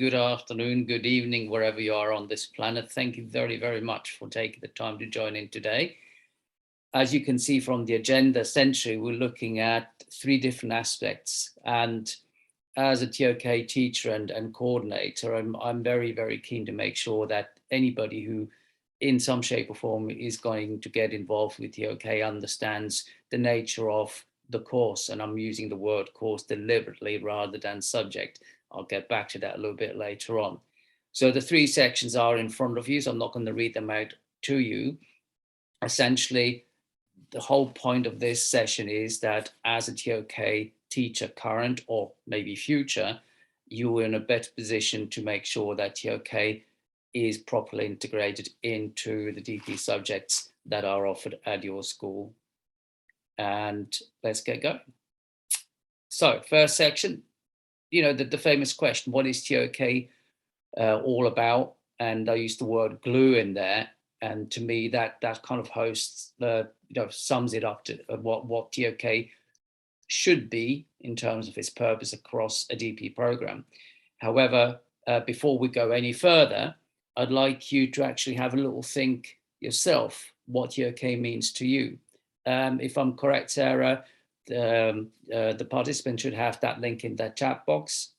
good afternoon, good evening, wherever you are on this planet. Thank you very, very much for taking the time to join in today. As you can see from the agenda, essentially, we're looking at 3 different aspects. And as a TOK teacher and coordinator, I'm very, very keen to make sure that anybody who in some shape or form is going to get involved with TOK understands the nature of the course. And I'm using the word course deliberately rather than subject. I'll get back to that a little bit later on. So the 3 sections are in front of you, so I'm not going to read them out to you. Essentially, the whole point of this session is that as a TOK teacher, current or maybe future, you are in a better position to make sure that TOK is properly integrated into the DP subjects that are offered at your school. And let's get going. So first section, the famous question, what is TOK all about? And I used the word glue in there. And to me, that kind of sums it up to what TOK should be in terms of its purpose across a DP program. However, before we go any further, I'd like you to actually have a little think yourself what TOK means to you. If I'm correct, Sarah, the participant should have that link in that chat box.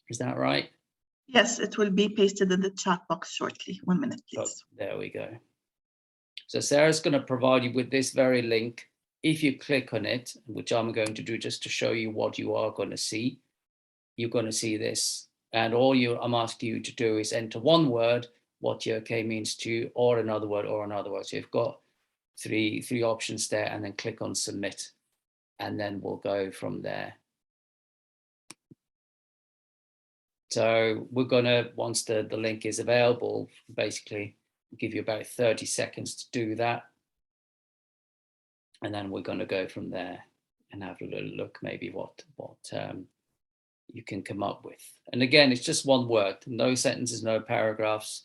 Is that right? Yes, it will be pasted in the chat box shortly. 1 minute, please. Oh, there we go. So Sarah's going to provide you with this very link. If you click on it, which I'm going to do just to show you what you are going to see, you're going to see this. And all I'm asking you to do is enter one word, what TOK means to you, or another word, or another word. So you've got three options there, and then click on submit. And then we'll go from there. So we're going to, once the link is available, basically give you about 30 seconds to do that. And then we're going to go from there and have a little look maybe what you can come up with. And again, it's just one word, no sentences, no paragraphs.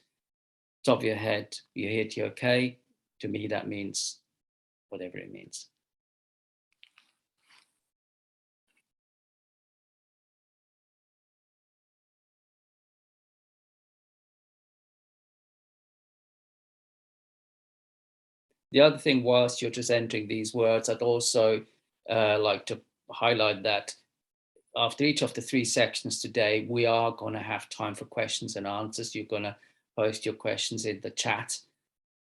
Top of your head, you hear TOK. To me, that means whatever it means. The other thing, whilst you're just entering these words, I'd also like to highlight that after each of the 3 sections today, we are going to have time for questions and answers. You're going to post your questions in the chat,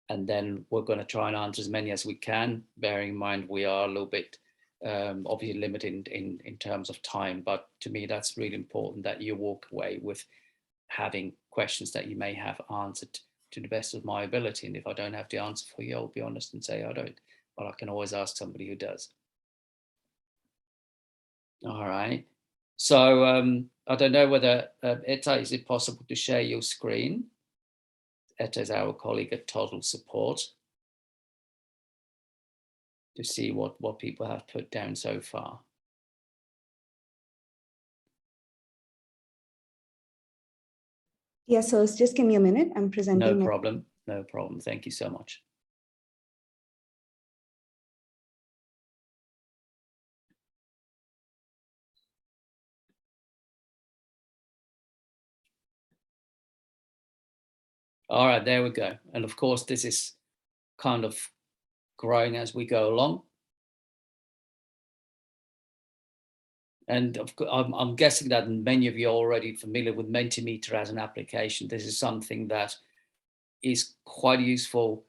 and then we're going to try and answer as many as we can, bearing in mind we are a little bit obviously limited in terms of time. But to me, that's really important that you walk away with having questions that you may have answered to the best of my ability. And if I don't have the answer for you, I'll be honest and say I don't, but I can always ask somebody who does. All right. So I don't know whether, Etta, is it possible to share your screen? Etta is our colleague at Toddle Support, to see what people have put down so far. Yeah, so just give me a minute. I'm presenting. No problem. No problem. Thank you so much. All right, there we go. And of course, this is kind of growing as we go along. And I'm guessing that many of you are already familiar with Mentimeter as an application. This is something that is quite useful,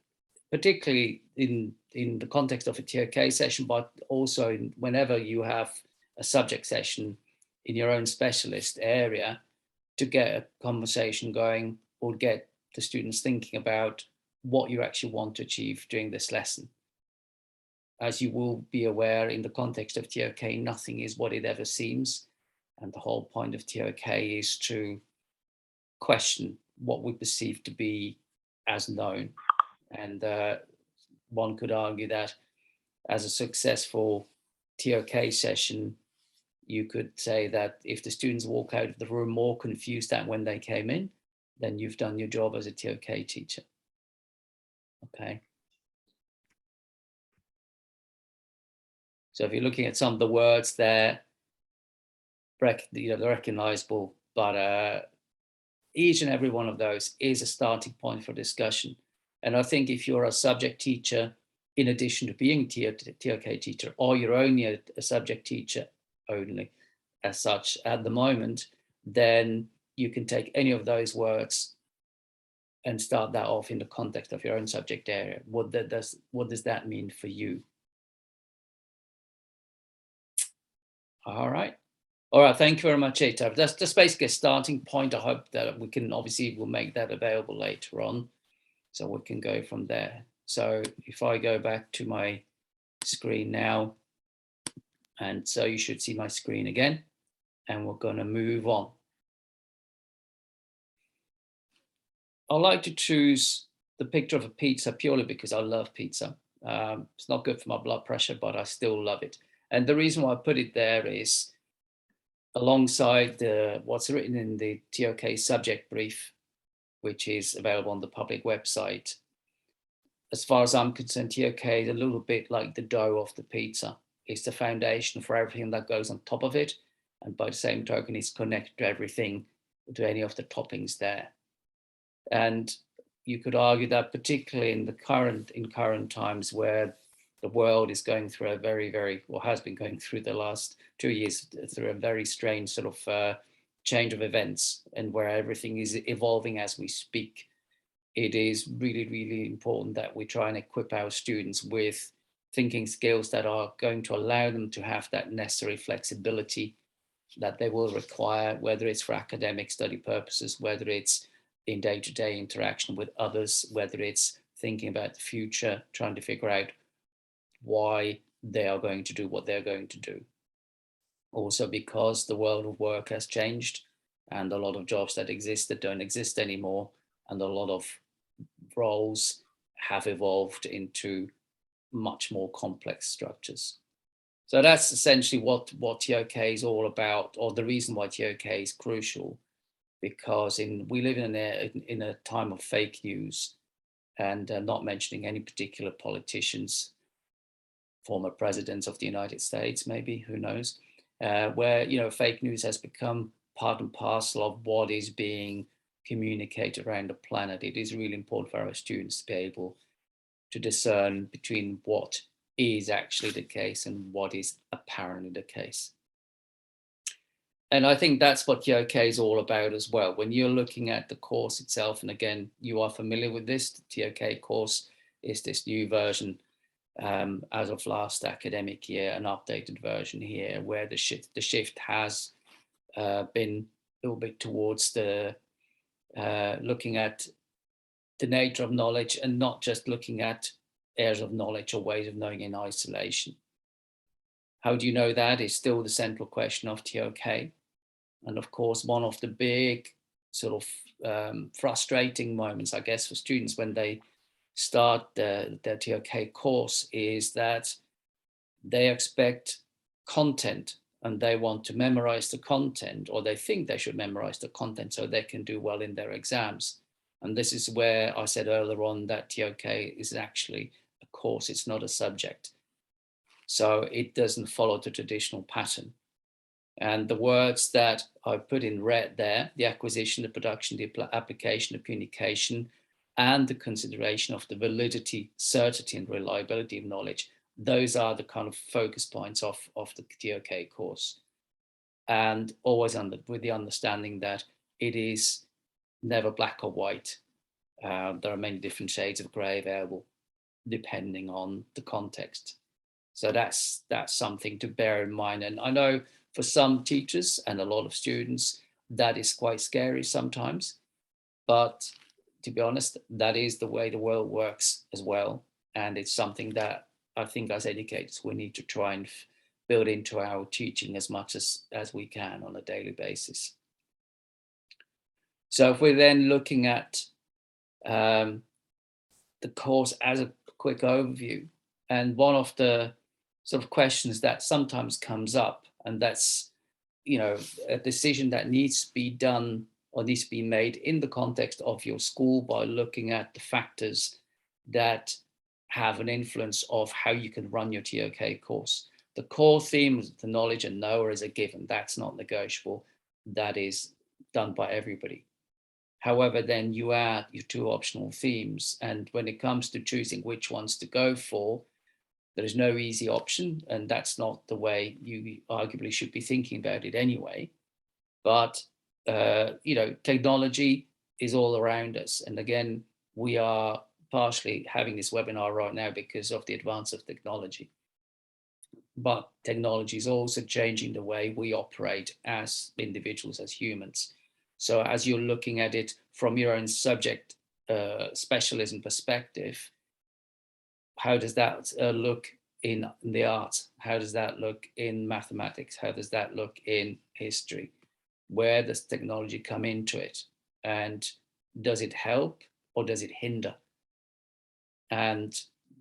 particularly in the context of a TOK session, but also whenever you have a subject session in your own specialist area, to get a conversation going or get the students thinking about what you actually want to achieve during this lesson. As you will be aware, in the context of TOK, nothing is what it ever seems. And the whole point of TOK is to question what we perceive to be as known. And one could argue that as a successful TOK session, you could say that if the students walk out of the room more confused than when they came in, then you've done your job as a TOK teacher. Okay. So if you're looking at some of the words there, they're recognizable, but each and every one of those is a starting point for discussion. And I think if you're a subject teacher, in addition to being a TOK teacher, or you're only a subject teacher only as such at the moment, then you can take any of those words and start that off in the context of your own subject area. What does that mean for you? All right. All right, thank you very much, Eta. That's just basically a starting point. I hope that we can, obviously, we'll make that available later on, so we can go from there. So if I go back to my screen now, and so you should see my screen again, and we're going to move on. I like to choose the picture of a pizza purely because I love pizza. It's not good for my blood pressure, but I still love it. And the reason why I put it there is alongside what's written in the TOK subject brief, which is available on the public website. As far as I'm concerned, TOK is a little bit like the dough of the pizza. It's the foundation for everything that goes on top of it. And by the same token, it's connected to everything, to any of the toppings there. And you could argue that particularly in current times where the world is going through a has been going through the last 2 years through a very strange sort of change of events, and where everything is evolving as we speak, it is really, really important that we try and equip our students with thinking skills that are going to allow them to have that necessary flexibility that they will require, whether it's for academic study purposes, whether it's in day-to-day interaction with others, whether it's thinking about the future, trying to figure out why they are going to do what they're going to do. Also because the world of work has changed, and a lot of jobs that existed don't exist anymore, and a lot of roles have evolved into much more complex structures. So that's essentially what TOK is all about, or the reason why TOK is crucial, because we live in a time of fake news, and not mentioning any particular politicians, former presidents of the United States, maybe, who knows, where fake news has become part and parcel of what is being communicated around the planet. It is really important for our students to be able to discern between what is actually the case and what is apparently the case. And I think that's what TOK is all about as well. When you're looking at the course itself, and again, you are familiar with this, the TOK course is this new version as of last academic year, an updated version here, where the shift has been a little bit towards the looking at the nature of knowledge, and not just looking at areas of knowledge or ways of knowing in isolation. How do you know that is still the central question of TOK. And of course, one of the big sort of frustrating moments, I guess, for students when they start their TOK course is that they expect content and they want to memorize the content, or they think they should memorize the content so they can do well in their exams. And this is where I said earlier on that TOK is actually a course, it's not a subject. So it doesn't follow the traditional pattern. And the words that I put in red there, the acquisition, the production, the application, the communication, and the consideration of the validity, certainty, and reliability of knowledge, those are the kind of focus points of the TOK course. And always with the understanding that it is never black or white. There are many different shades of grey available depending on the context. So that's something to bear in mind. And I know for some teachers and a lot of students, that is quite scary sometimes. But to be honest, that is the way the world works as well. And it's something that I think as educators, we need to try and build into our teaching as much as we can on a daily basis. So if we're then looking at the course as a quick overview, and one of the sort of questions that sometimes comes up, and that's, a decision that needs to be done or needs to be made in the context of your school by looking at the factors that have an influence of how you can run your TOK course. The core theme, the knowledge and knower, is a given. That's not negotiable. That is done by everybody. However, then you add your 2 optional themes. And when it comes to choosing which ones to go for, there is no easy option. And that's not the way you arguably should be thinking about it anyway. But, technology is all around us. And again, we are partially having this webinar right now because of the advance of technology. But technology is also changing the way we operate as individuals, as humans. So as you're looking at it from your own subject specialism perspective, how does that look in the arts? How does that look in mathematics? How does that look in history? Where does technology come into it? And does it help or does it hinder? And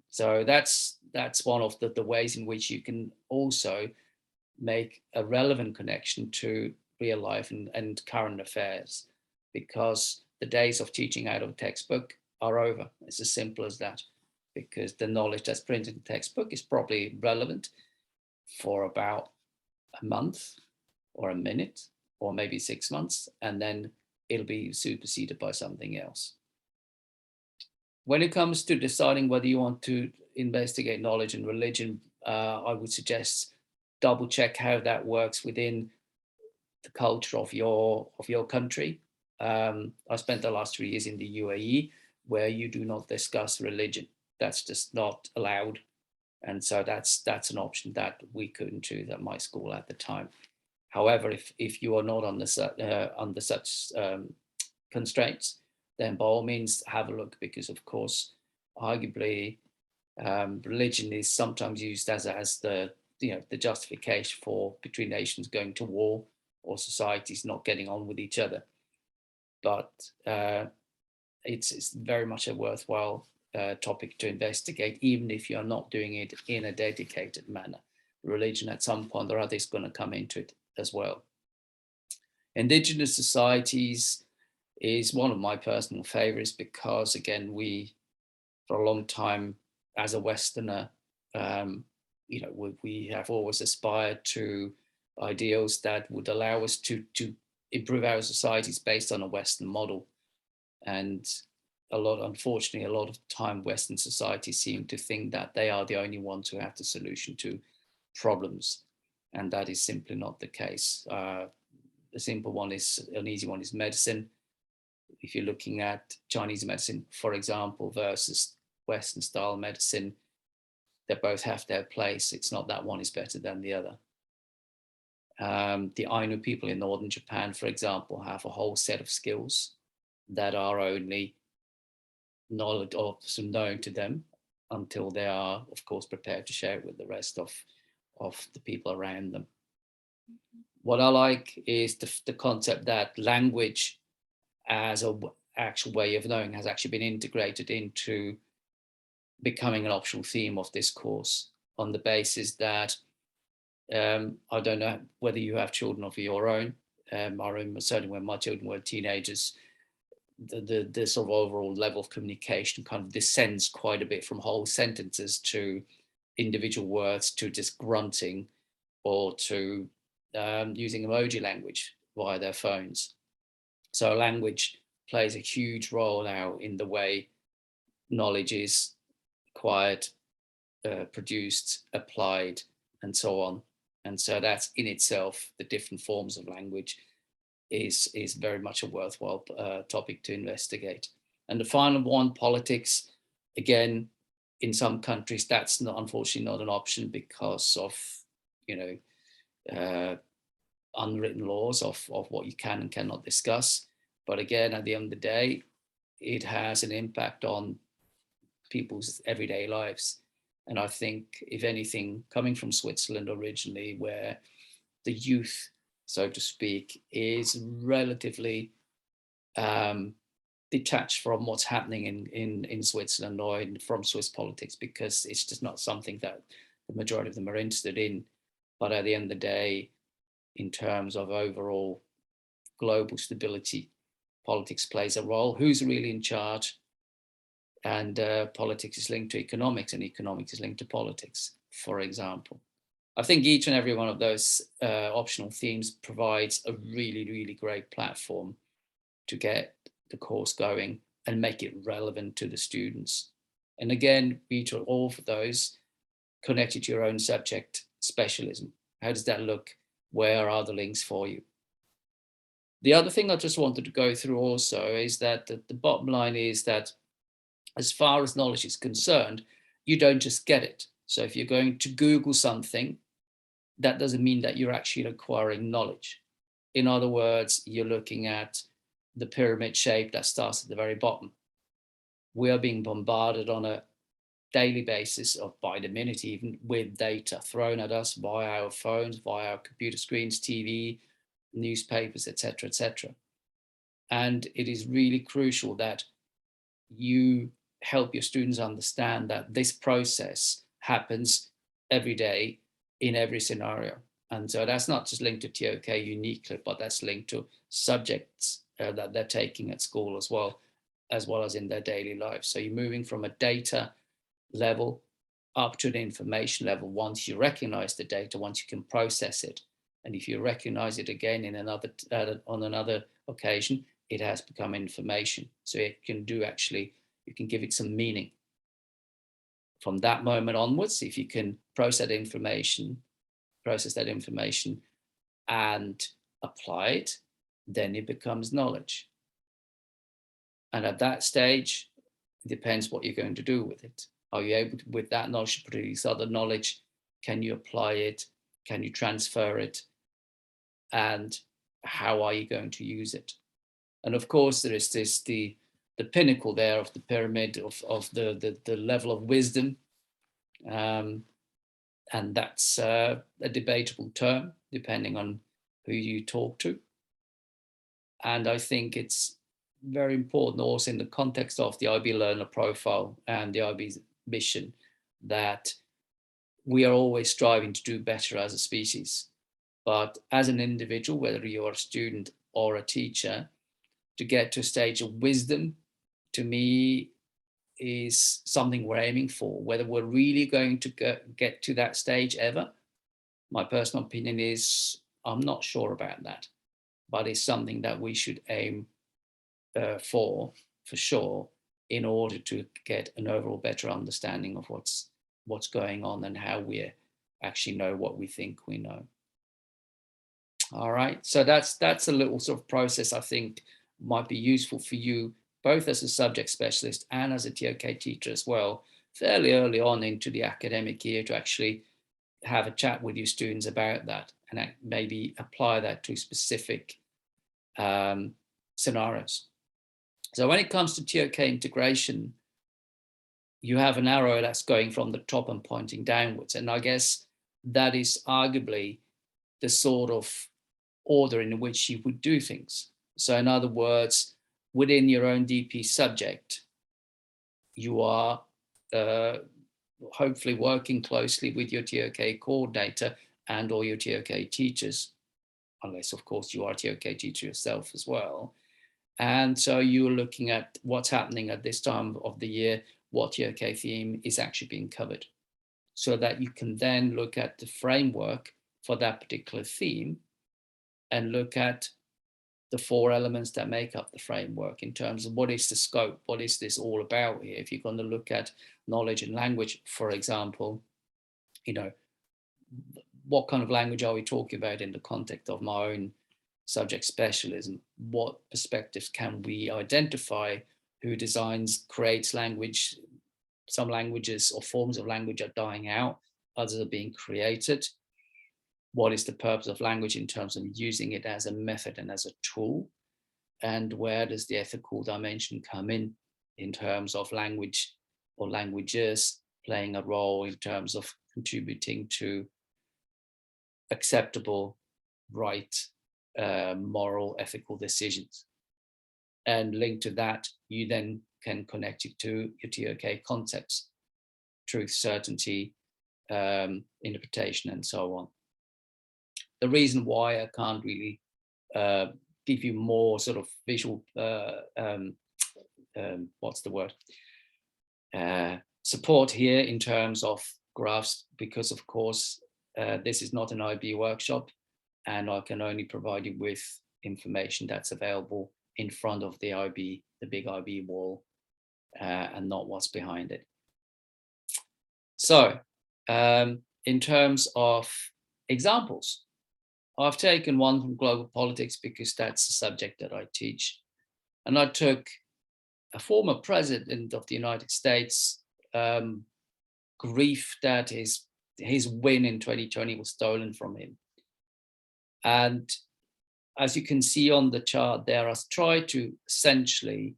so that's one of the ways in which you can also make a relevant connection to real life and current affairs, because the days of teaching out of a textbook are over. It's as simple as that, because the knowledge that's printed in the textbook is probably relevant for about a month or a minute or maybe 6 months, and then it'll be superseded by something else. When it comes to deciding whether you want to investigate knowledge and religion, I would suggest double check how that works within the culture of your country. I spent the last 3 years in the UAE, where you do not discuss religion. That's just not allowed. And so that's an option that we couldn't choose at my school at the time. However, if you are not under such constraints, then by all means have a look, because of course, arguably, religion is sometimes used as the justification for between nations going to war or societies not getting on with each other. But it's very much a worthwhile topic to investigate, even if you're not doing it in a dedicated manner. Religion at some point or other is going to come into it as well. Indigenous societies is one of my personal favorites, because again, we for a long time as a Westerner, we have always aspired to ideals that would allow us to improve our societies based on a Western model. And unfortunately, a lot of the time, Western societies seem to think that they are the only ones who have the solution to problems. And that is simply not the case. The simple one is, an easy one is medicine. If you're looking at Chinese medicine, for example, versus Western style medicine, they both have their place. It's not that one is better than the other. The Ainu people in northern Japan, for example, have a whole set of skills that are only knowledge or known to them until they are, of course, prepared to share it with the rest of the people around them. What I like is the concept that language as an actual way of knowing has actually been integrated into becoming an optional theme of this course, on the basis that I don't know whether you have children of your own. I remember certainly when my children were teenagers, the sort of overall level of communication kind of descends quite a bit from whole sentences to individual words, to just grunting, or to using emoji language via their phones. So language plays a huge role now in the way knowledge is acquired, produced, applied, and so on. And so that's in itself, the different forms of language is very much a worthwhile topic to investigate. And the final one, politics, again, in some countries, that's not, unfortunately, not an option because of, unwritten laws of what you can and cannot discuss. But again, at the end of the day, it has an impact on people's everyday lives. And I think, if anything, coming from Switzerland originally, where the youth, so to speak, is relatively detached from what's happening in Switzerland or from Swiss politics, because it's just not something that the majority of them are interested in. But at the end of the day, in terms of overall global stability, politics plays a role. Who's really in charge? And politics is linked to economics, and economics is linked to politics, for example. I think each and every one of those optional themes provides a really, really great platform to get the course going and make it relevant to the students. And again, each or all of those connected to your own subject specialism. How does that look? Where are the links for you? The other thing I just wanted to go through also is that the bottom line is that as far as knowledge is concerned, you don't just get it. So if you're going to Google something, that doesn't mean that you're actually acquiring knowledge. In other words, you're looking at the pyramid shape that starts at the very bottom. We are being bombarded on a daily basis, or by the minute even, with data thrown at us via our phones, via our computer screens, TV, newspapers, etc., etc. And it is really crucial that you help your students understand that this process happens every day in every scenario. And so that's not just linked to TOK uniquely, but that's linked to subjects that they're taking at school as well as in their daily life. So you're moving from a data level up to an information level once you recognize the data, once you can process it. And if you recognize it again in another on another occasion, it has become information. So it can do actually, you can give it some meaning. From that moment onwards, if you can process that information and apply it, then it becomes knowledge. And at that stage, it depends what you're going to do with it. Are you able to, with that knowledge, to produce other knowledge? Can you apply it? Can you transfer it? And how are you going to use it? And of course, there is this, the pinnacle there of the pyramid of the level of wisdom. And that's a debatable term, depending on who you talk to. And I think it's very important also in the context of the IB learner profile and the IB's mission that we are always striving to do better as a species. But as an individual, whether you're a student or a teacher, to get to a stage of wisdom, to me, is something we're aiming for. Whether we're really going to get to that stage ever, my personal opinion is I'm not sure about that, but it's something that we should aim for sure, in order to get an overall better understanding of what's going on and how we actually know what we think we know. All right, so that's a little sort of process I think might be useful for you, both as a subject specialist and as a TOK teacher as well, fairly early on into the academic year, to actually have a chat with your students about that and maybe apply that to specific scenarios. So when it comes to TOK integration, you have an arrow that's going from the top and pointing downwards. And I guess that is arguably the sort of order in which you would do things. So in other words, within your own DP subject, you are hopefully working closely with your TOK coordinator and or your TOK teachers, unless of course you are a TOK teacher yourself as well. And so you're looking at what's happening at this time of the year, what TOK theme is actually being covered, so that you can then look at the framework for that particular theme and look at the 4 elements that make up the framework in terms of what is the scope, what is this all about here. If you're going to look at knowledge and language, for example, you know, what kind of language are we talking about in the context of my own subject specialism? What perspectives can we identify? Who designs, creates language? Some languages or forms of language are dying out, others are being created. What is the purpose of language in terms of using it as a method and as a tool? And where does the ethical dimension come in terms of language or languages playing a role in terms of contributing to acceptable, right, moral, ethical decisions? And linked to that, you then can connect it to your TOK concepts, truth, certainty, interpretation, and so on. The reason why I can't really give you more sort of visual, what's the word, support here in terms of graphs, because of course, this is not an IB workshop, and I can only provide you with information that's available in front of the IB, the big IB wall, and not what's behind it. So in terms of examples, I've taken one from global politics because that's the subject that I teach. And I took a former president of the United States, grief that his win in 2020 was stolen from him. And as you can see on the chart there, I've tried to essentially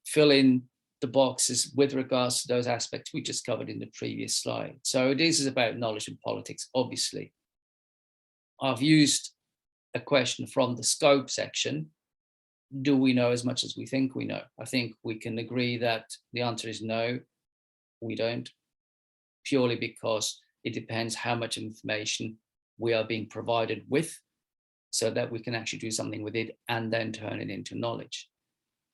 fill in the boxes with regards to those aspects we just covered in the previous slide. So this is about knowledge and politics, obviously. I've used a question from the scope section. Do we know as much as we think we know? I think we can agree that the answer is no, we don't, purely because it depends how much information we are being provided with so that we can actually do something with it and then turn it into knowledge.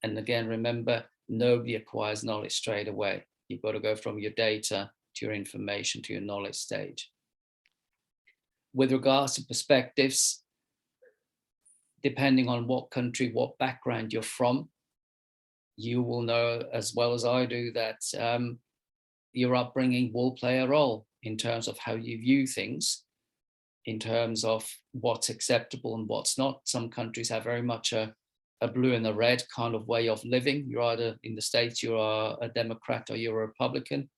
And again, remember, nobody acquires knowledge straight away. You've got to go from your data to your information to your knowledge stage. With regards to perspectives, depending on what country, what background you're from, you will know as well as I do that your upbringing will play a role in terms of how you view things, in terms of what's acceptable and what's not. Some countries have very much a blue and a red kind of way of living. You're either in the States, you are a Democrat or you're a Republican.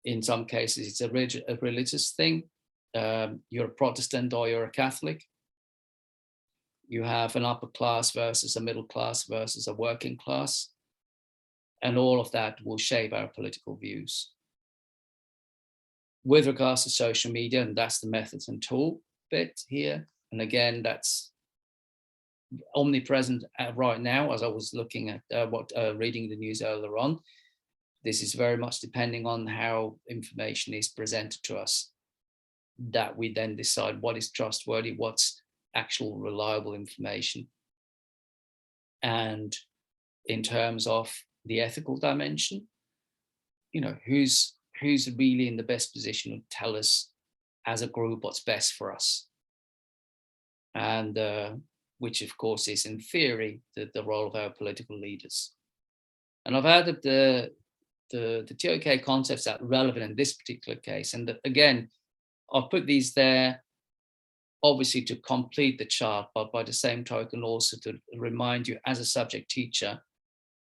In some cases, it's a religious thing. You're a Protestant or you're a Catholic. You have an upper class versus a middle class versus a working class. And all of that will shape our political views. With regards to social media, and that's the methods and tool bit here. And again, that's omnipresent right now, as I was looking at reading the news earlier on. This is very much depending on how information is presented to us, that we then decide what is trustworthy, what's actual reliable information. And in terms of the ethical dimension, you know, who's really in the best position to tell us as a group what's best for us, and which of course is in theory the role of our political leaders. And I've added the TOK concepts that are relevant in this particular case, and again, I've put these there obviously to complete the chart, but by the same token also to remind you as a subject teacher,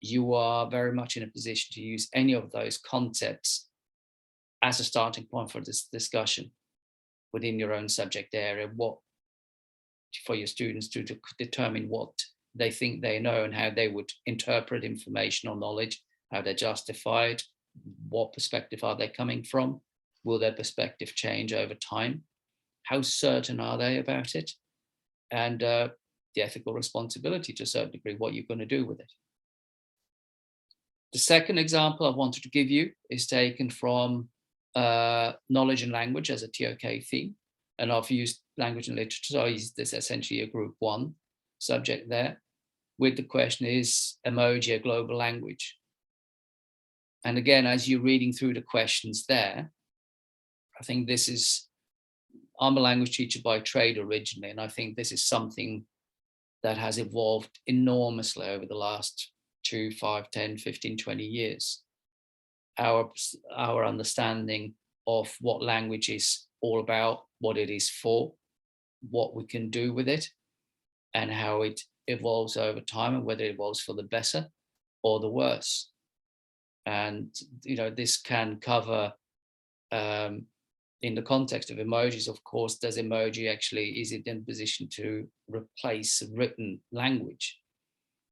you are very much in a position to use any of those concepts as a starting point for this discussion within your own subject area, for your students to determine what they think they know and how they would interpret information or knowledge, how they justify it, what perspective are they coming from, will their perspective change over time, how certain are they about it, and the ethical responsibility to a certain degree, what you're going to do with it. The second example I wanted to give you is taken from knowledge and language as a TOK theme. And I've used language and literature, so I use this essentially a group 1 subject there, with the question, is emoji a global language? And again, as you're reading through the questions there, I think I'm a language teacher by trade originally, and I think this is something that has evolved enormously over the last 2, 5, 10, 15, 20 years. Our understanding of what language is all about, what it is for, what we can do with it, and how it evolves over time, and whether it evolves for the better or the worse. And you know, this can cover in the context of emojis, of course, is it in a position to replace written language?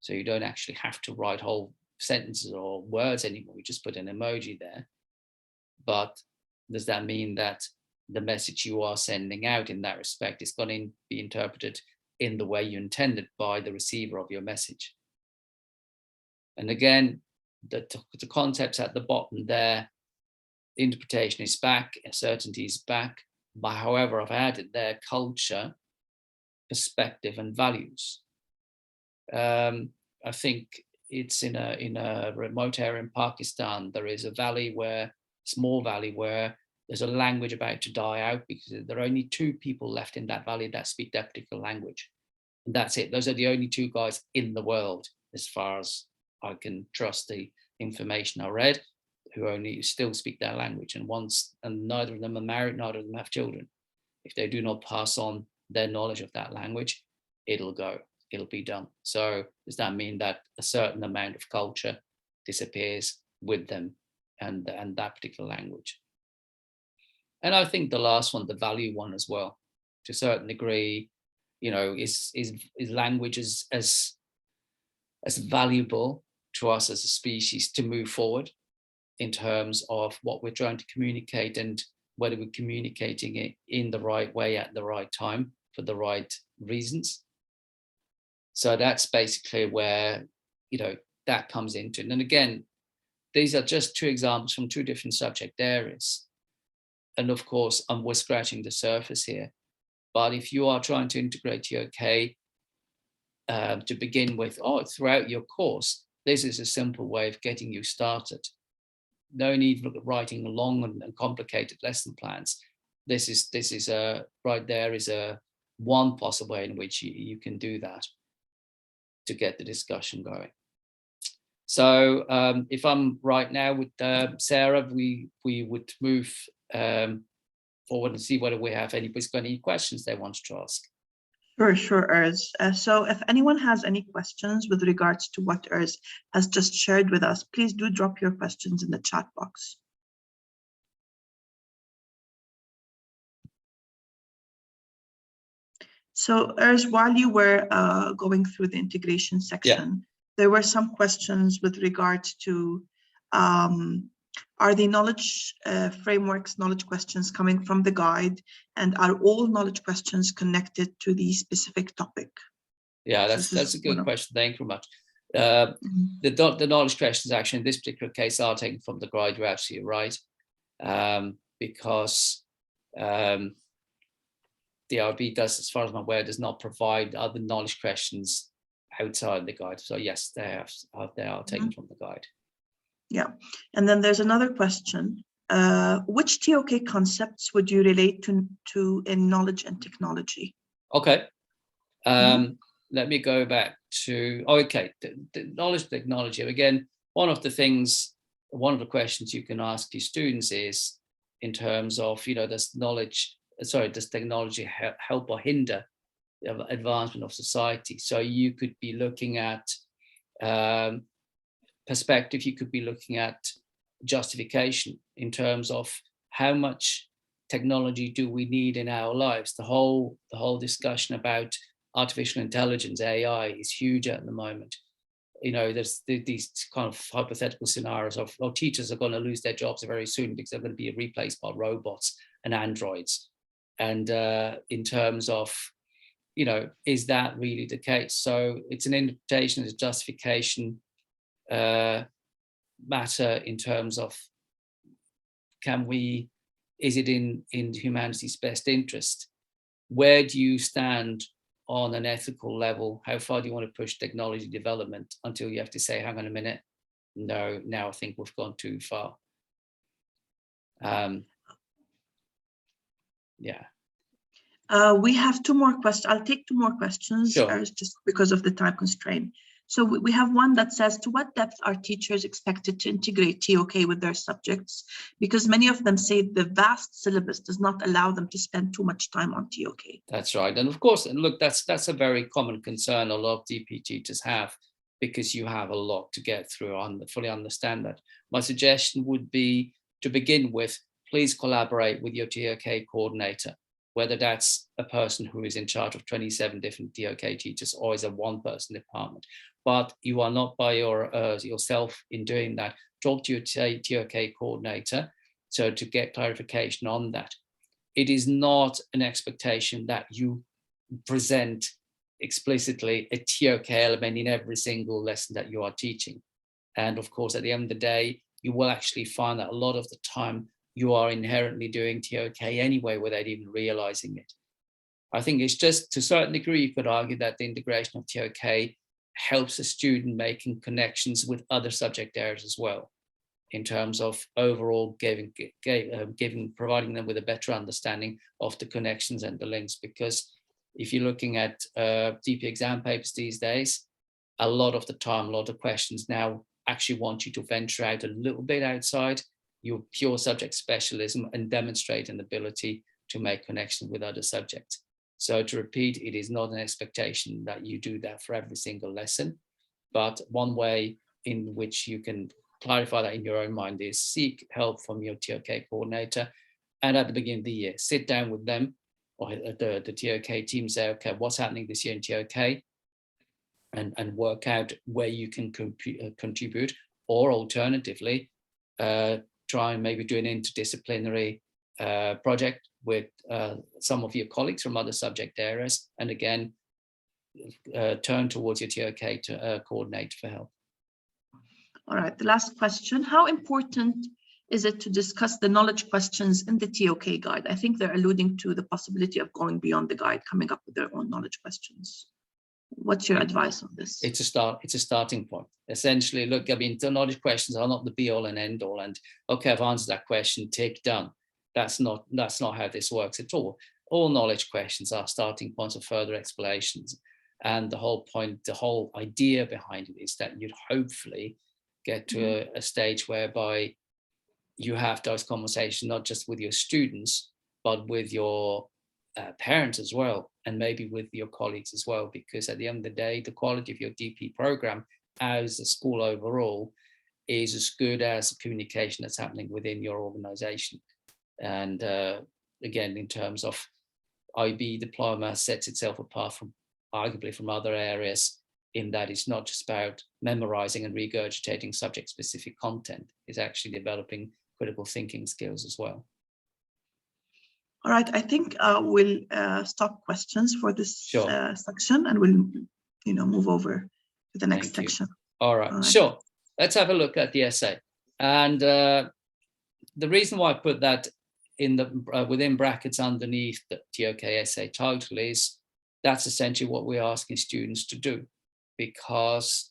So you don't actually have to write whole sentences or words anymore, you just put an emoji there. But does that mean that the message you are sending out in that respect is going to be interpreted in the way you intended by the receiver of your message? And again, the concepts at the bottom there, interpretation is back, certainty is back, but however, I've added there culture, perspective, and values. I think it's in a remote area in Pakistan, there is a small valley where there's a language about to die out because there are only 2 people left in that valley that speak that particular language. That's it. Those are the only two guys in the world, as far as I can trust the information I read, who only still speak that language. And neither of them are married, neither of them have children. If they do not pass on their knowledge of that language, it'll be done. So does that mean that a certain amount of culture disappears with them and that particular language? And I think the last one, the value one as well, to a certain degree, is language as valuable to us as a species to move forward in terms of what we're trying to communicate and whether we're communicating it in the right way at the right time for the right reasons. So that's basically where, that comes into it. And again, these are just two examples from two different subject areas. And of course, we're scratching the surface here. But if you are trying to integrate TOK to begin with, throughout your course, this is a simple way of getting you started. No need for writing long and complicated lesson plans. This is right there is one possible way in which you can do that to get the discussion going. So if I'm right now with Sarah, we would move forward and see whether we have anybody's got any questions they want to ask. Sure, Urs. So if anyone has any questions with regards to what Urs has just shared with us, please do drop your questions in the chat box. So Urs, while you were going through the integration section, there were some questions with regards to are the knowledge frameworks, knowledge questions coming from the guide, and are all knowledge questions connected to the specific topic? Yeah, that's a good question. Thank you very much. The knowledge questions actually in this particular case are taken from the guide. You're absolutely right, because the IRB does, as far as I'm aware, does not provide other knowledge questions outside the guide. So yes, they are taken from the guide. Yeah, and then there's another question. Which TOK concepts would you relate to in knowledge and technology? Okay, let me go back to, the knowledge technology. Again, one of the questions you can ask your students is in terms of, does technology help or hinder the advancement of society? So you could be looking at perspective, you could be looking at justification in terms of how much technology do we need in our lives. The whole discussion about artificial intelligence, AI, is huge at the moment. There's these kind of hypothetical scenarios of, teachers are going to lose their jobs very soon because they're going to be replaced by robots and androids. And in terms of, is that really the case? So it's an interpretation, it's a justification matter in terms of, is it in humanity's best interest? Where do you stand on an ethical level? How far do you want to push technology development until you have to say, hang on a minute, no, now I think we've gone too far. We have two more questions. I'll take two more questions, sure, just because of the time constraint. So we have one that says, to what depth are teachers expected to integrate TOK with their subjects? Because many of them say the vast syllabus does not allow them to spend too much time on TOK. That's right. And of course, and look, that's a very common concern a lot of DP teachers have, because you have a lot to get through. I fully understand that. My suggestion would be, to begin with, please collaborate with your TOK coordinator, whether that's a person who is in charge of 27 different TOK teachers or is a one-person department. But you are not by yourself in doing that. Talk to your TOK coordinator so to get clarification on that. It is not an expectation that you present explicitly a TOK element in every single lesson that you are teaching. And of course, at the end of the day, you will actually find that a lot of the time you are inherently doing TOK anyway without even realizing it. I think it's just, to a certain degree, you could argue that the integration of TOK helps a student making connections with other subject areas as well, in terms of overall providing them with a better understanding of the connections and the links. Because if you're looking at DP exam papers these days, a lot of the time, a lot of questions now actually want you to venture out a little bit outside your pure subject specialism and demonstrate an ability to make connection with other subjects. So to repeat, it is not an expectation that you do that for every single lesson, but one way in which you can clarify that in your own mind is seek help from your TOK coordinator. And at the beginning of the year, sit down with them or the TOK team, say, okay, what's happening this year in TOK? And work out where you can contribute, or alternatively, try and maybe do an interdisciplinary project with some of your colleagues from other subject areas. And again, turn towards your TOK coordinator for help. All right, the last question. How important is it to discuss the knowledge questions in the TOK guide? I think they're alluding to the possibility of going beyond the guide, coming up with their own knowledge questions. What's your advice on this? It's a starting point. Essentially, look, I mean, the knowledge questions are not the be all and end all. And okay, I've answered that question, tick, done. That's not how this works at all. All knowledge questions are starting points of further explanations. And the whole point, the whole idea behind it is that you'd hopefully get to a stage whereby you have those conversations, not just with your students, but with your parents as well, and maybe with your colleagues as well, because at the end of the day, the quality of your DP program as a school overall is as good as the communication that's happening within your organization. And again, in terms of IB diploma sets itself apart from arguably from other areas in that it's not just about memorizing and regurgitating subject specific content, it's actually developing critical thinking skills as well. All right, I think we'll stop questions for this section, and we'll, move over to the next section. All right, sure. Let's have a look at the essay. And the reason why I put that in the within brackets underneath the TOK essay title is that's essentially what we're asking students to do, because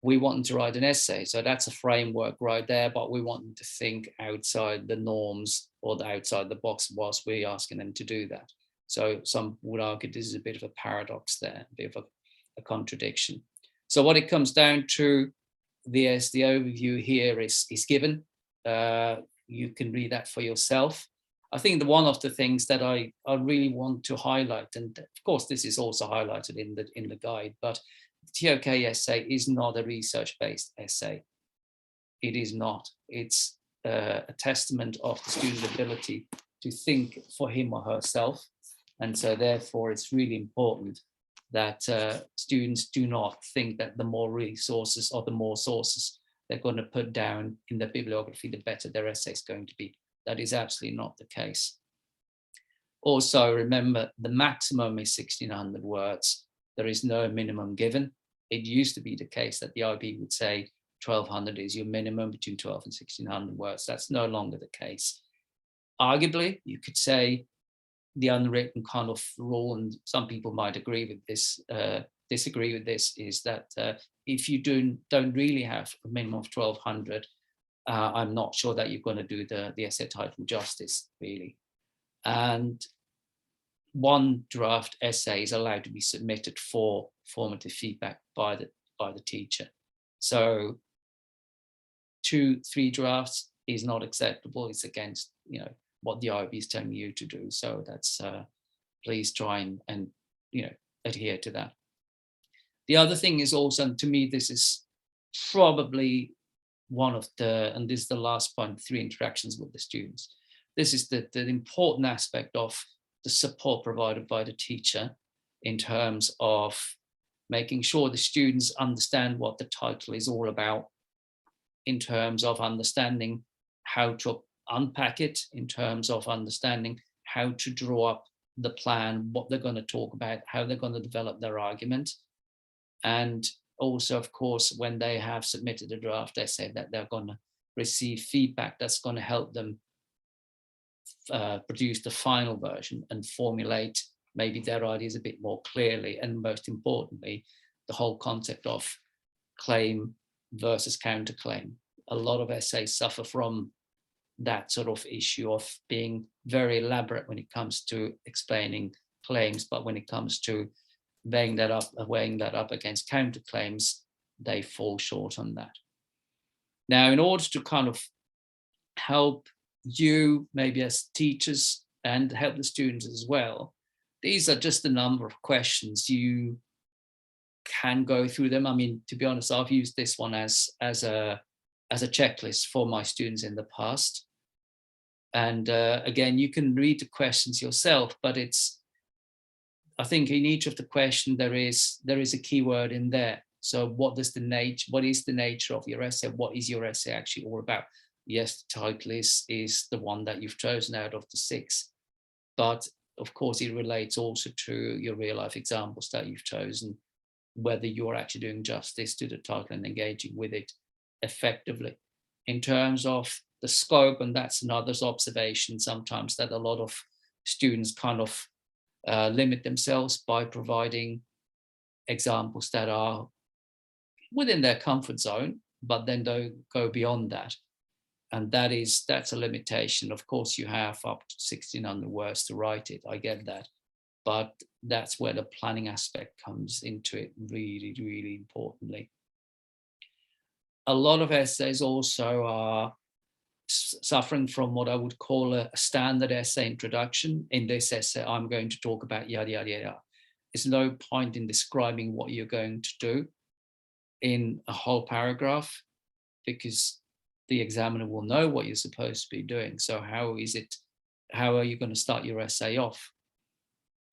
we want them to write an essay. So that's a framework right there, but we want them to think outside the norms or outside the box whilst we're asking them to do that. So some would argue this is a bit of a paradox there, a bit of a contradiction. So what it comes down to, the overview here is given. You can read that for yourself. I think one of the things that I really want to highlight, and of course this is also highlighted in the guide, but the TOK essay is not a research-based essay. It is not. It's a testament of the student's ability to think for him or herself. And so therefore it's really important that students do not think that the more resources or the more sources they're going to put down in the bibliography, the better their essay is going to be. That is absolutely not the case. Also, remember, the maximum is 1,600 words. There is no minimum given. It used to be the case that the IB would say 1,200 is your minimum, between 12 and 1,600 words. That's no longer the case. Arguably, you could say the unwritten kind of rule, and some people might agree with this, disagree with this, is that if you don't really have a minimum of 1,200, I'm not sure that you're going to do the essay title justice, really. And one draft essay is allowed to be submitted for formative feedback by the teacher. So 2-3 drafts is not acceptable. It's against what the IB is telling you to do. So that's please try and adhere to that. The other thing is also, and to me, this is probably one of and this is the last point, 3 interactions with the students. This is the important aspect of the support provided by the teacher in terms of making sure the students understand what the title is all about, in terms of understanding how to unpack it, in terms of understanding how to draw up the plan, what they're going to talk about, how they're going to develop their argument. And also, of course, when they have submitted a draft essay, that they're going to receive feedback that's going to help them produce the final version and formulate maybe their ideas a bit more clearly. And most importantly, the whole concept of claim versus counterclaim. A lot of essays suffer from that sort of issue of being very elaborate when it comes to explaining claims, but when it comes to weighing that up against counterclaims, they fall short on that. Now, in order to kind of help you, maybe as teachers, and help the students as well, these are just a number of questions. You can go through them. I mean, to be honest, I've used this one as a checklist for my students in the past. And again, you can read the questions yourself, but I think in each of the question there is a keyword in there. So what is the nature of your essay? What is your essay actually all about? Yes, the title is the one that you've chosen out of the 6, but of course it relates also to your real life examples that you've chosen, whether you're actually doing justice to the title and engaging with it effectively. In terms of the scope, and that's another observation sometimes, that a lot of students kind of limit themselves by providing examples that are within their comfort zone, but then don't go beyond that. And that's a limitation. Of course, you have up to 1,600 words to write it. I get that. But that's where the planning aspect comes into it really, really importantly. A lot of essays also are suffering from what I would call a standard essay introduction. In this essay, I'm going to talk about yada, yada, yada. There's no point in describing what you're going to do in a whole paragraph, because the examiner will know what you're supposed to be doing. So how are you going to start your essay off?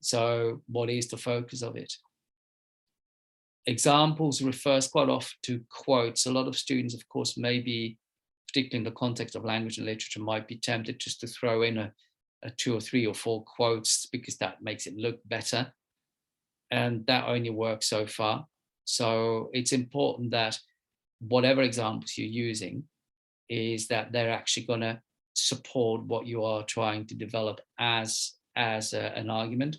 So what is the focus of it? Examples refers quite often to quotes. A lot of students, of course, maybe, particularly in the context of language and literature, might be tempted just to throw in a 2 or 3 or 4 quotes because that makes it look better. And that only works so far. So it's important that whatever examples you're using is that they're actually going to support what you are trying to develop as an argument,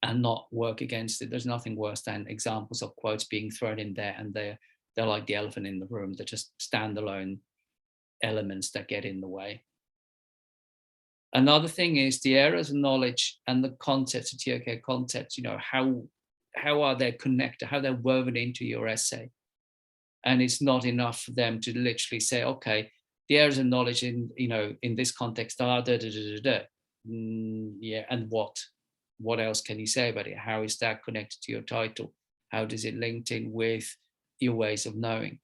and not work against it. There's nothing worse than examples of quotes being thrown in there and they're like the elephant in the room. They're just standalone elements that get in the way. Another thing is the areas of knowledge and the concepts, the TOK concepts, how are they connected, how they're woven into your essay. And it's not enough for them to literally say, okay, the areas of knowledge in this context are da, da, da, da, da. Yeah, and what else can you say about it? How is that connected to your title? How does it link in with your ways of knowing?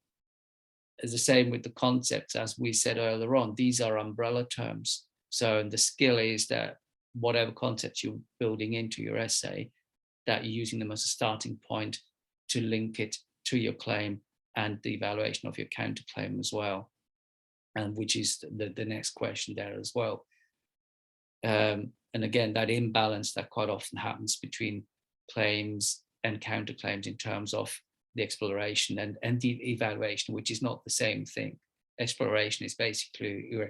It's the same with the concepts, as we said earlier on. These are umbrella terms. So the skill is that whatever concepts you're building into your essay, that you're using them as a starting point to link it to your claim and the evaluation of your counterclaim as well, and which is the next question there as well. And again, that imbalance that quite often happens between claims and counterclaims in terms of the exploration and the evaluation, which is not the same thing. Exploration is basically you're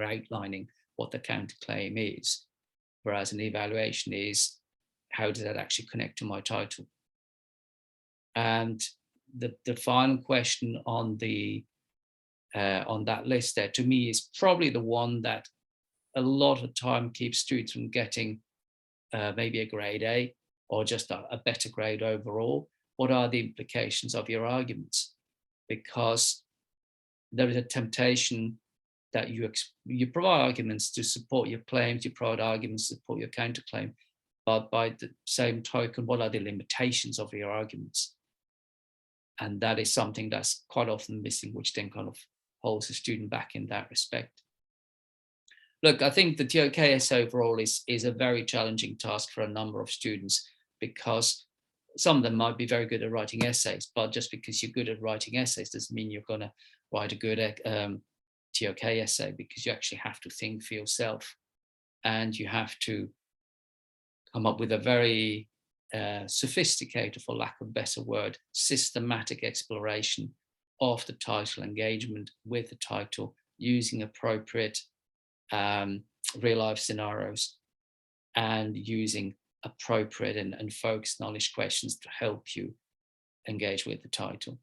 outlining what the counterclaim is, whereas an evaluation is, how does that actually connect to my title? And the final question on that list there, to me, is probably the one that a lot of time keeps students from getting maybe a grade A or just a better grade overall. What are the implications of your arguments? Because there is a temptation that you provide arguments to support your claims, you provide arguments to support your counterclaim, but by the same token, what are the limitations of your arguments? And that is something that's quite often missing, which then kind of holds the student back in that respect. Look, I think the TOK essay overall is a very challenging task for a number of students, because some of them might be very good at writing essays, but just because you're good at writing essays doesn't mean you're going to write a good TOK essay, because you actually have to think for yourself and you have to come up with a very sophisticated, for lack of a better word, systematic exploration of the title, engagement with the title, using appropriate real life scenarios and using appropriate and focused knowledge questions to help you engage with the title.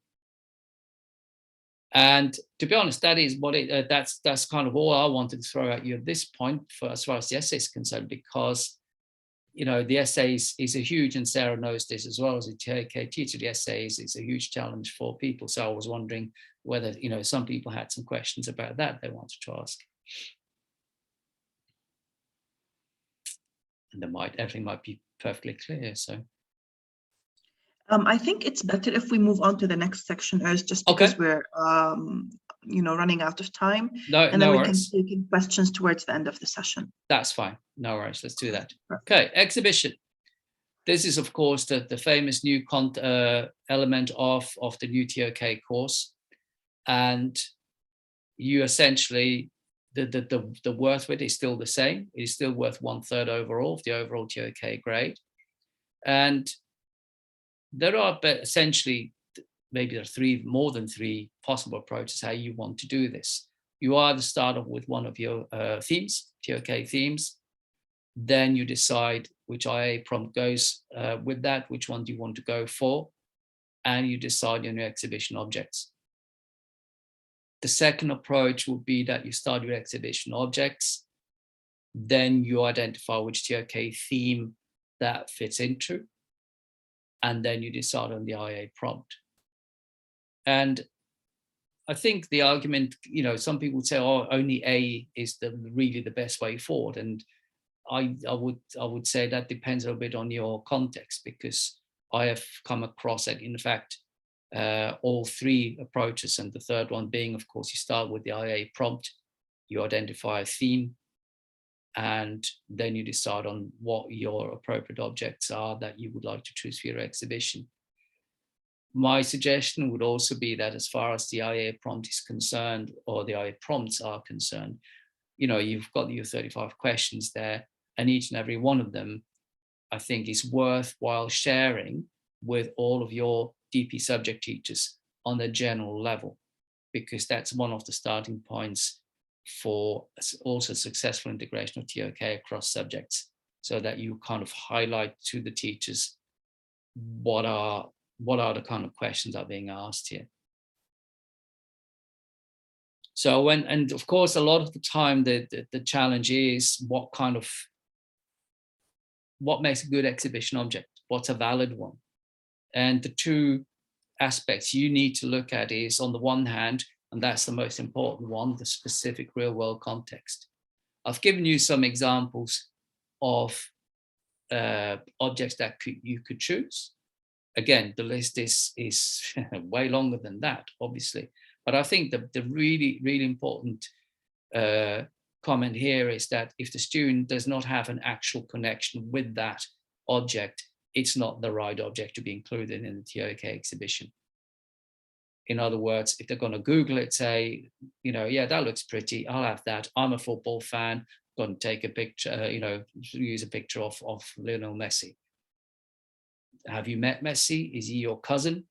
And to be honest, that is what that's kind of all I wanted to throw at you at this point, for as far as the essay is concerned, because you know, the essays is a huge, and Sarah knows this as well as a TOK teacher, the essays is a huge challenge for people. So I was wondering whether, you know, some people had some questions about that they wanted to ask. And everything might be perfectly clear, so. I think it's better if we move on to the next section, Urs, just because we're, you know, running out of time. And then we can take in questions towards the end of the session. That's fine. No worries. Let's do that. Okay, exhibition. This is, of course, the famous new element of the new TOK course. And you essentially, the worth of it is still the same. It is still worth 1/3 overall of the overall TOK grade. And there are essentially, maybe there are more than three possible approaches how you want to do this. You either start off with one of your themes, TOK themes, then you decide which IA prompt goes with that, which one do you want to go for, and you decide on your exhibition objects. The second approach would be that you start your exhibition objects, then you identify which TOK theme that fits into, and then you decide on the IA prompt. And I think the argument, you know, some people say, oh, only A is really the best way forward. And I would say that depends a little bit on your context, because I have come across that, in fact, all three approaches, and the third one being, of course, you start with the IA prompt, you identify a theme, and then you decide on what your appropriate objects are that you would like to choose for your exhibition. My suggestion would also be that as far as the IA prompt is concerned, or the IA prompts are concerned, you know, you've got your 35 questions there, and each and every one of them, I think, is worthwhile sharing with all of your DP subject teachers on a general level, because that's one of the starting points for also successful integration of TOK across subjects, so that you kind of highlight to the teachers what are the kind of questions that are being asked here. So and of course, a lot of the time, the challenge is what makes a good exhibition object, what's a valid one. And the two aspects you need to look at is, on the one hand, and that's the most important one, the specific real world context. I've given you some examples of objects that you could choose. Again, the list is way longer than that, obviously. But I think the really, really important comment here is that if the student does not have an actual connection with that object, it's not the right object to be included in the TOK exhibition. In other words, if they're going to Google it, say, you know, yeah, that looks pretty, I'll have that. I'm a football fan, going to take a picture, you know, use a picture of Lionel Messi. Have you met Messi? Is he your cousin?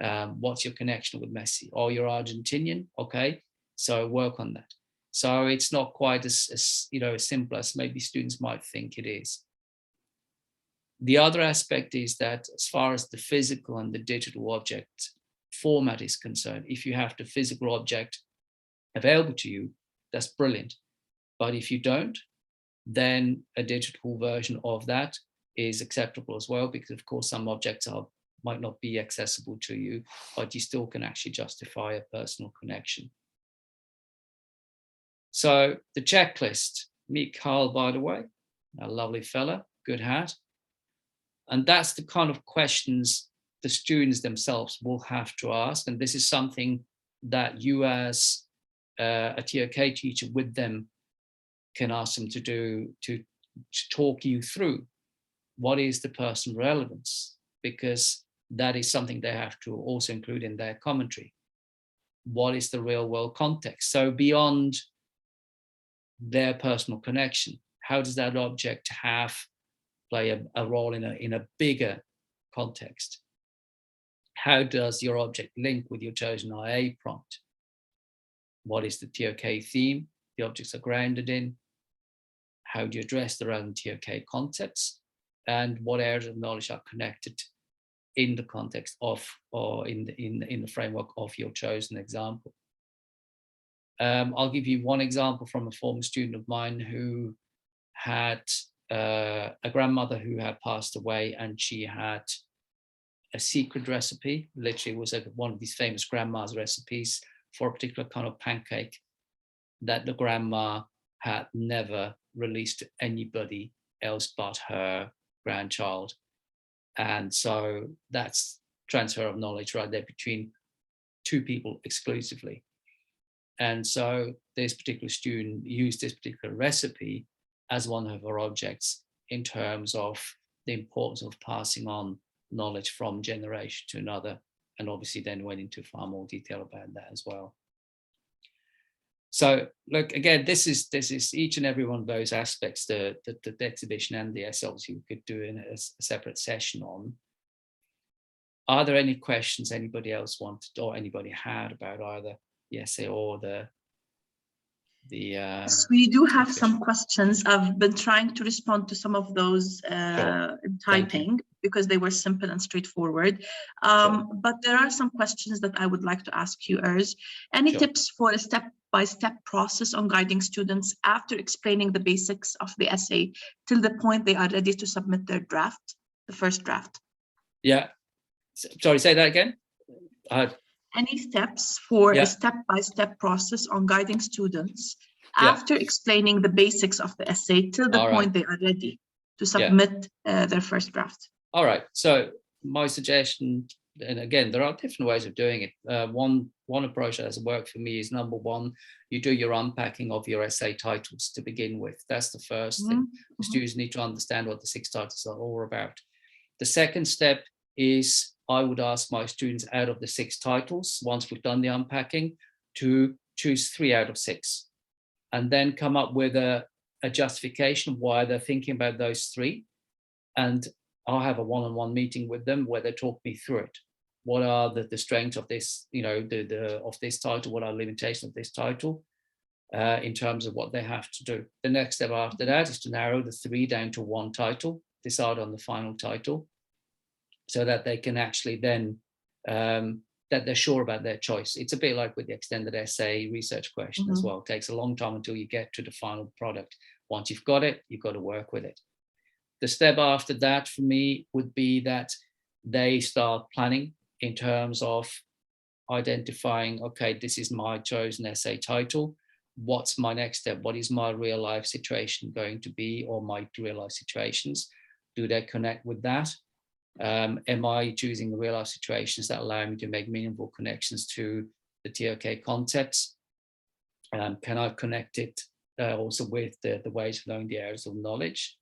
What's your connection with Messi? Or you're Argentinian? Okay, so work on that. So it's not quite as you know, as simple as maybe students might think it is. The other aspect is that as far as the physical and the digital object format is concerned, if you have the physical object available to you, that's brilliant. But if you don't, then a digital version of that is acceptable as well, because of course some objects might not be accessible to you, but you still can actually justify a personal connection. So the checklist, meet Carl, by the way, a lovely fella, good hat. And that's the kind of questions the students themselves will have to ask. And this is something that you as a TOK teacher with them can ask them to do, to talk you through what is the personal relevance, because that is something they have to also include in their commentary. What is the real world context? So beyond their personal connection, how does that object play a role in a bigger context? How does your object link with your chosen IA prompt? What is the TOK theme the objects are grounded in? How do you address the relevant TOK concepts? And what areas of knowledge are connected in the context of, or in the framework of your chosen example? I'll give you one example from a former student of mine who had a grandmother who had passed away, and she had a secret recipe. Literally, it was one of these famous grandma's recipes for a particular kind of pancake that the grandma had never released to anybody else but her grandchild. And so that's transfer of knowledge right there between two people exclusively. And so this particular student used this particular recipe as one of her objects in terms of the importance of passing on knowledge from generation to another, and obviously then went into far more detail about that as well. So look, again, this is each and every one of those aspects, the exhibition and the essay, obviously we could do in a separate session on. Are there any questions anybody else wanted or anybody had about either the essay or the Yes, we do have some questions. I've been trying to respond to some of those in typing because they were simple and straightforward. But there are some questions that I would like to ask you, Urs. Any tips for a step-by-step process on guiding students after explaining the basics of the essay till the point they are ready to submit their draft, the first draft? Yeah. Sorry, say that again. Any steps for a step-by-step process on guiding students after explaining the basics of the essay till the point they are ready to submit their first draft? All right. So my suggestion, and again, there are different ways of doing it. One approach that has worked for me is, number one, you do your unpacking of your essay titles to begin with. That's the first thing. Students need to understand what the 6 titles are all about. The second step is, I would ask my students, out of the 6 titles, once we've done the unpacking, to choose 3 out of 6, and then come up with a justification of why they're thinking about those 3. And I'll have a one-on-one meeting with them where they talk me through it. What are the strengths of this, of this title? What are the limitations of this title in terms of what they have to do? The next step after that is to narrow the 3 down to 1 title, decide on the final title, so that they can actually then, that they're sure about their choice. It's a bit like with the extended essay research question as well. It takes a long time until you get to the final product. Once you've got it, you've got to work with it. The step after that for me would be that they start planning in terms of identifying, okay, this is my chosen essay title. What's my next step? What is my real life situation going to be, or my real life situations? Do they connect with that? Am I choosing real life situations that allow me to make meaningful connections to the TOK concepts? Can I connect it also with the ways of knowing the areas of knowledge?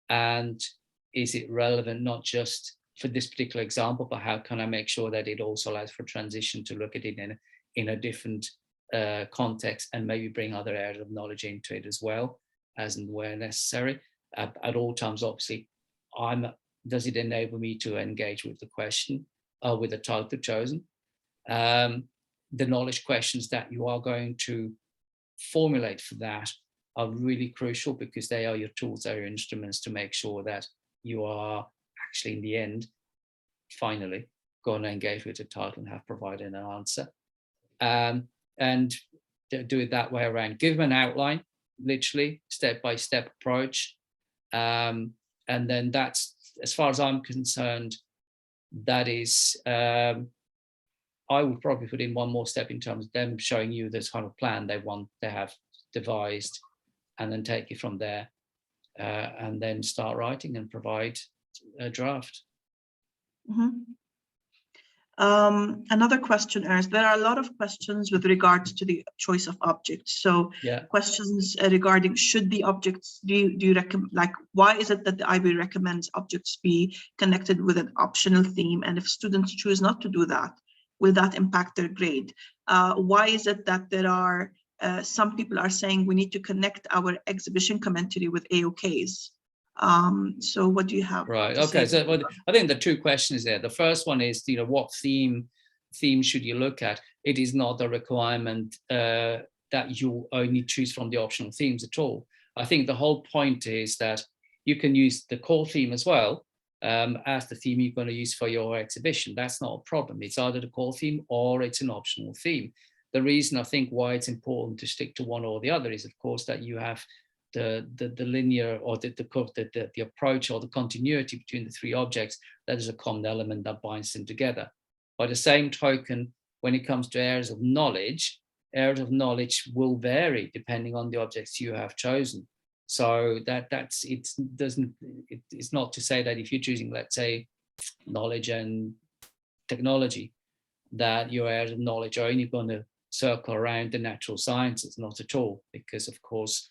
And is it relevant not just for this particular example, but how can I make sure that it also allows for transition to look at it in a different context, and maybe bring other areas of knowledge into it as well, as and where necessary. At all times, obviously, does it enable me to engage with the question, with the title chosen? The knowledge questions that you are going to formulate for that are really crucial, because they are your tools, they are your instruments to make sure that you are actually, in the end, finally going to engage with the title and have provided an answer. And do it that way around. Give them an outline, literally, step-by-step approach. And then that's, as far as I'm concerned, that is, I would probably put in one more step in terms of them showing you this kind of plan they have devised, and then take it from there, and then start writing and provide a draft. Another question is, there are a lot of questions with regards to the choice of objects. So questions regarding, should the objects, do you recommend, like, why is it that the IB recommends objects be connected with an optional theme? And if students choose not to do that, will that impact their grade? Why is it that there are, some people are saying we need to connect our exhibition commentary with AOKs? So what do you have? Right. Okay. So I think the 2 questions there. The first one is, what theme should you look at? It is not a requirement that you only choose from the optional themes at all. I think the whole point is that you can use the core theme as well as the theme you're going to use for your exhibition. That's not a problem. It's either the core theme or it's an optional theme. The reason I think why it's important to stick to one or the other is, of course, that you have linear or the approach or the continuity between the three objects, that is a common element that binds them together. By the same token, when it comes to areas of knowledge will vary depending on the objects you have chosen. So it's not to say that if you're choosing, let's say, knowledge and technology, that your areas of knowledge are only going to circle around the natural sciences. Not at all, because of course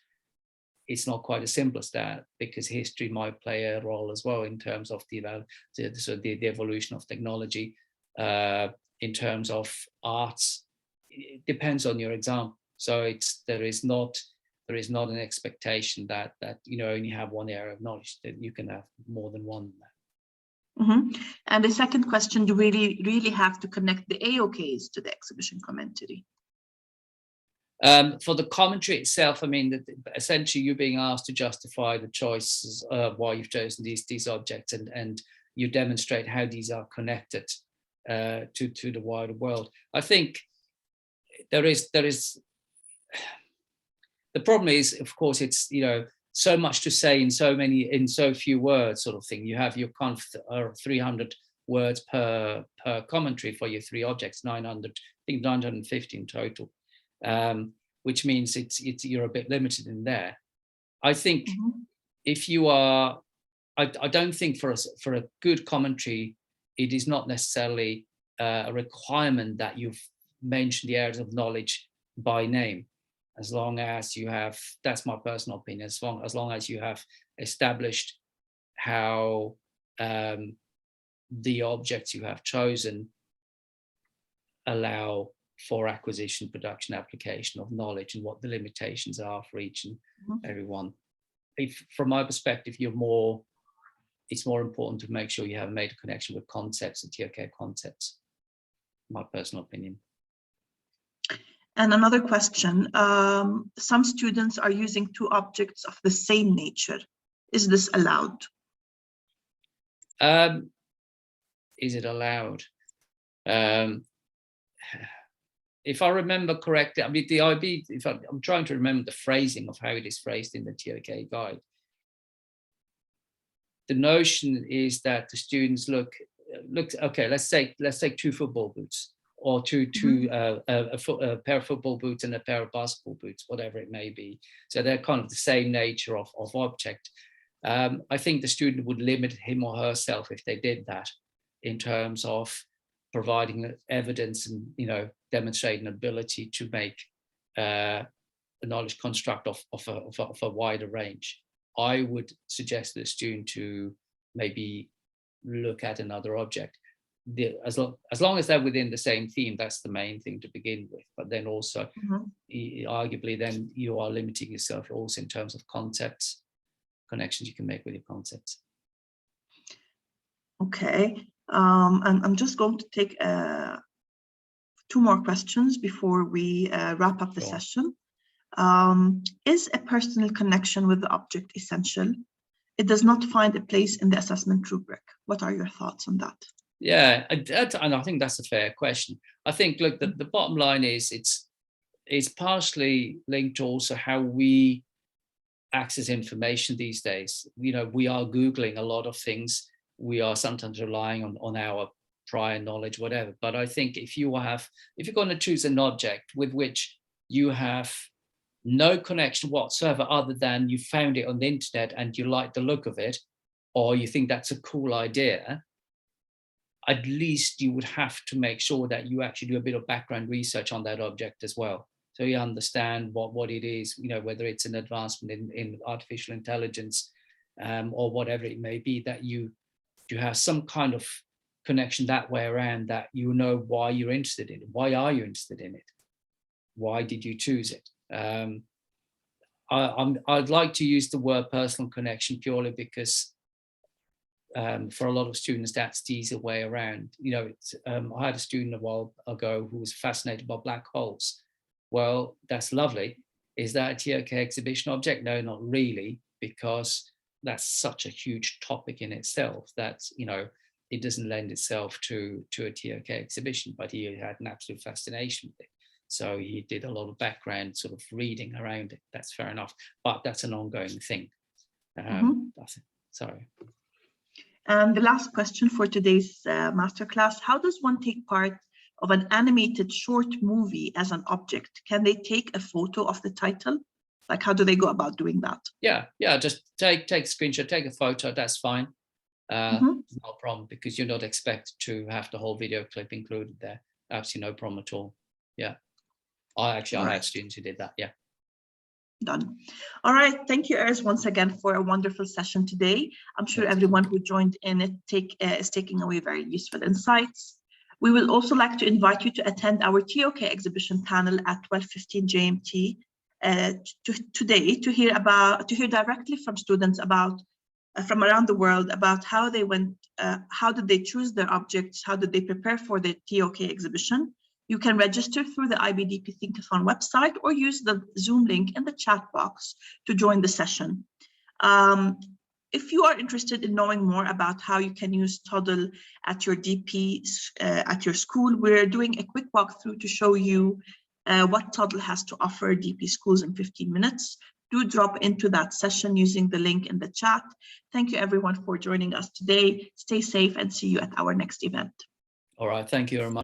it's not quite as simple as that, because history might play a role as well in terms of the evolution of technology. In terms of arts, it depends on your example. So there is not an expectation that you only have one area of knowledge, that you can have more than one. And the second question, you really have to connect the AOKs to the exhibition commentary. For the commentary itself, I mean, essentially you're being asked to justify the choices why you've chosen these objects, and you demonstrate how these are connected to the wider world. I think there is the problem is, of course, it's so much to say in so few words, sort of thing. You have your 300 words per commentary for your three objects, 950 in total, which means you're a bit limited in there. I think if you are, I don't think for a good commentary, it is not necessarily a requirement that you've mentioned the areas of knowledge by name, as long as you have, that's my personal opinion, as long as you have established how the objects you have chosen allow for acquisition, production, application of knowledge, and what the limitations are for each and everyone. From my perspective, it's more important to make sure you have made a connection with concepts and TOK concepts, my personal opinion. And another question, some students are using two objects of the same nature. Is this allowed? Is it allowed? If I remember correctly, I mean, the IB, I'm trying to remember the phrasing of how it is phrased in the TOK guide. The notion is that the students look, okay, let's take two football boots, or a pair of football boots and a pair of basketball boots, whatever it may be. So they're kind of the same nature of object. I think the student would limit him or herself if they did that, in terms of providing evidence and demonstrating ability to make a knowledge construct of a wider range. I would suggest to the student to maybe look at another object. As long as they're within the same theme, that's the main thing to begin with. But then also, arguably, then you are limiting yourself also in terms of concepts, connections you can make with your concepts. Okay, and I'm just going to take two more questions before we wrap up the session. Is a personal connection with the object essential? It does not find a place in the assessment rubric. What are your thoughts on that? Yeah, and I think that's a fair question. I think, look, the bottom line is it's partially linked to also how we access information these days. We are Googling a lot of things. We are sometimes relying on our prior knowledge, whatever. But I think if you're going to choose an object with which you have no connection whatsoever, other than you found it on the internet and you like the look of it, or you think that's a cool idea, at least you would have to make sure that you actually do a bit of background research on that object as well. So you understand what it is, whether it's an advancement in artificial intelligence or whatever it may be, that you have some kind of connection that way around, that why you're interested in it. Why are you interested in it? Why did you choose it? I'd like to use the word personal connection purely because for a lot of students, that's the easier way around. I had a student a while ago who was fascinated by black holes. Well, that's lovely. Is that a TOK exhibition object? No, not really, because that's such a huge topic in itself that, it doesn't lend itself to a TOK exhibition, but he had an absolute fascination with it. So he did a lot of background sort of reading around it. That's fair enough, but that's an ongoing thing. Sorry. And the last question for today's masterclass: how does one take part of an animated short movie as an object? Can they take a photo of the title? Like, how do they go about doing that? Yeah, just take a screenshot, take a photo, that's fine. No problem, because you're not expected to have the whole video clip included there. Absolutely no problem at all. Yeah. I had students who did that. Yeah. Done. All right. Thank you, Urs, once again for a wonderful session today. I'm sure everyone who joined in it is taking away very useful insights. We will also like to invite you to attend our TOK exhibition panel at 12:15 GMT today to hear directly from students from around the world about how they went, how did they choose their objects, how did they prepare for the TOK exhibition. You can register through the IBDP Thinkathon website or use the Zoom link in the chat box to join the session. If you are interested in knowing more about how you can use Toddle at your DP at your school, we're doing a quick walkthrough to show you what Toddle has to offer DP schools in 15 minutes. Do drop into that session using the link in the chat. Thank you everyone for joining us today. Stay safe and see you at our next event. All right, thank you very much.